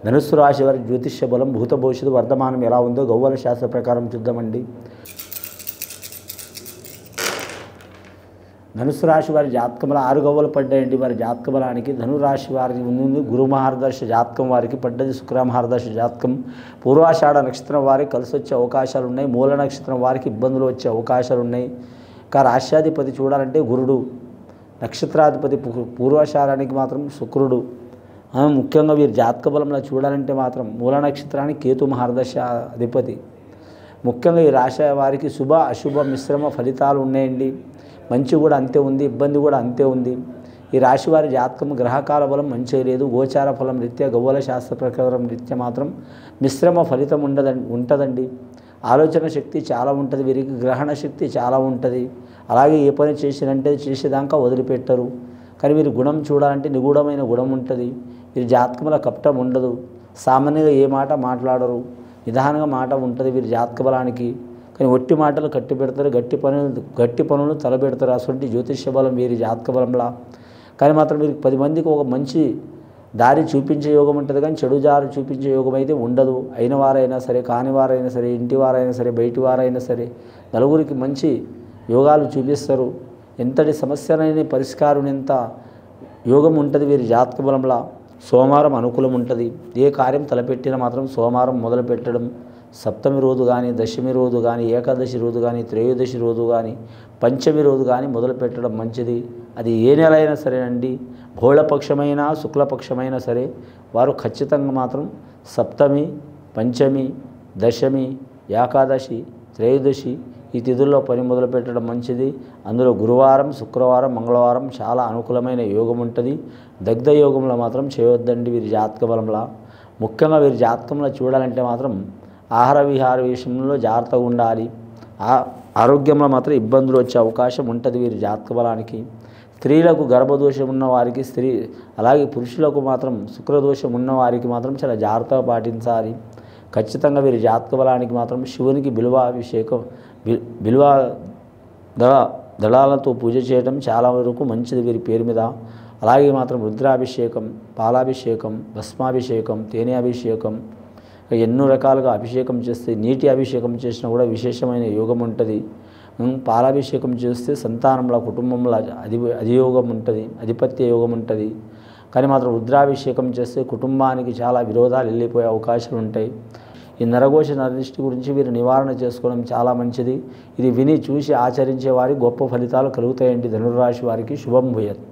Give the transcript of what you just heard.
ధనుస్సు రాశి వారి జ్యోతిష్య బలం భూత భవిష్యత్తు వర్ధమానం ఎలా ఉందో గవ్వల శాస్త్ర ప్రకారం చూద్దామండి. ధనుసు రాశి వారి జాతకంలో 6 గవ్వలు పడ్డాయండి. వారి జాతక బలానికి ధనురాశి వారికి ముందు గురు మహారదర్శ జాతకం వారికి పడ్డది. శుక్ర మహారదర్శ జాతకం. పూర్వాషాఢ నక్షత్రం వారికి కలిసి వచ్చే అవకాశాలు ఉన్నాయి. మూల నక్షత్రం వారికి ఇబ్బందులు వచ్చే అవకాశాలు ఉన్నాయి. ఇంకా రాష్ట్రాధిపతి చూడాలంటే గురుడు, నక్షత్రాధిపతి పూర్వాషాఢానికి మాత్రం శుక్రుడు. ముఖ్యంగా వీరి జాతక బలంలో చూడాలంటే మాత్రం మూల నక్షత్రానికి కేతు మహారదర్శ అధిపతి. ముఖ్యంగా ఈ రాశి వారికి శుభ అశుభ మిశ్రమ ఫలితాలు ఉన్నాయండి. మంచి కూడా అంతే ఉంది, ఇబ్బంది కూడా అంతే ఉంది. ఈ రాశి వారి జాతకం గ్రహకాల బలం మంచిగా లేదు. గోచార ఫలం రీత్యా గవ్వల శాస్త్ర ప్రకారం రీత్యా మాత్రం మిశ్రమ ఫలితం ఉంటుందండి. ఆలోచన శక్తి చాలా ఉంటుంది, వీరికి గ్రహణ శక్తి చాలా ఉంటుంది. అలాగే ఏ పని చేసినంటే చేసేదాకా వదిలిపెట్టరు. కానీ వీరి గుణం చూడాలంటే నిగూఢమైన గుణం ఉంటుంది. వీరి జాతకంలో కపటం ఉండదు. సామాన్యంగా ఏ మాట మాట్లాడరు, నిదానంగా మాట ఉంటుంది వీరి జాతక బలానికి. కానీ ఒట్టి మాటలు కట్టి పెడతారు, గట్టి పనులు తలబెడతారు. అటువంటి జ్యోతిష్య బలం వీరి జాతక బలంలా. కానీ మాత్రం వీరికి 10 మందికి ఒక మంచి దారి చూపించే యోగం ఉంటుంది, కానీ చెడు దారి చూపించే యోగం అయితే ఉండదు. అయిన వారైనా సరే, కాని వారైనా సరే, ఇంటి వారైనా సరే, బయటి వారైనా సరే నలుగురికి మంచి యోగాలు చూపిస్తారు. ఎంతటి సమస్యనైనా పరిష్కారం ఎంత యోగం ఉంటుంది వీరి జాతక బలంలా. సోమవారం అనుకూలం ఉంటుంది. ఏ కార్యం తలపెట్టినా మాత్రం సోమవారం మొదలు పెట్టడం, సప్తమి రోజు కానీ, దశమి రోజు కానీ, ఏకాదశి రోజు కానీ, త్రయోదశి రోజు కానీ, పంచమి రోజు కానీ మొదలు పెట్టడం మంచిది. అది ఏ నెల అయినా సరేనండి, బహుళపక్షమైనా శుక్లపక్షమైనా సరే వారు ఖచ్చితంగా మాత్రం సప్తమి, పంచమి, దశమి, ఏకాదశి, త్రయోదశి ఈ తిథుల్లో పని మొదలు పెట్టడం మంచిది. అందులో గురువారం, శుక్రవారం, మంగళవారం చాలా అనుకూలమైన యోగం ఉంటుంది. దగ్ధ యోగంలో మాత్రం చేయొద్దండి వీరి జాతక బలంలో. ముఖ్యంగా వీరి జాతకంలో చూడాలంటే మాత్రం ఆహార విహార విషయంలో జాగ్రత్తగా ఉండాలి. ఆరోగ్యంలో మాత్రం ఇబ్బందులు వచ్చే అవకాశం ఉంటుంది వీరి జాతక బలానికి. స్త్రీలకు గర్భదోషం ఉన్న వారికి అలాగే పురుషులకు మాత్రం శుక్రదోషం ఉన్న వారికి మాత్రం చాలా జాగ్రత్తగా పాటించాలి. ఖచ్చితంగా వీరి జాతక బలానికి మాత్రం శివునికి బిల్వ దళాలతో పూజ చేయడం చాలా వరకు మంచిది వీరి పేరు మీద. అలాగే మాత్రం రుద్రాభిషేకం, పాలాభిషేకం, భస్మాభిషేకం, తేనె అభిషేకం, ఎన్నో రకాలుగా అభిషేకం చేస్తే, నీటి అభిషేకం చేసినా కూడా విశేషమైన యోగం ఉంటుంది. పాలాభిషేకం చేస్తే సంతానంలో, కుటుంబంలో అధియోగం ఉంటుంది, ఆధిపత్య యోగం ఉంటుంది. కానీ మాత్రం రుద్రాభిషేకం చేస్తే కుటుంబానికి చాలా విరోధాలు వెళ్ళిపోయే అవకాశాలు ఉంటాయి. ఈ నరఘోష నరదిష్టి గురించి వీరు నివారణ చేసుకోవడం చాలా మంచిది. ఇది విని చూసి ఆచరించే వారికి గొప్ప ఫలితాలు కలుగుతాయండి. ధనుర్రాశి వారికి శుభం భూయాత్.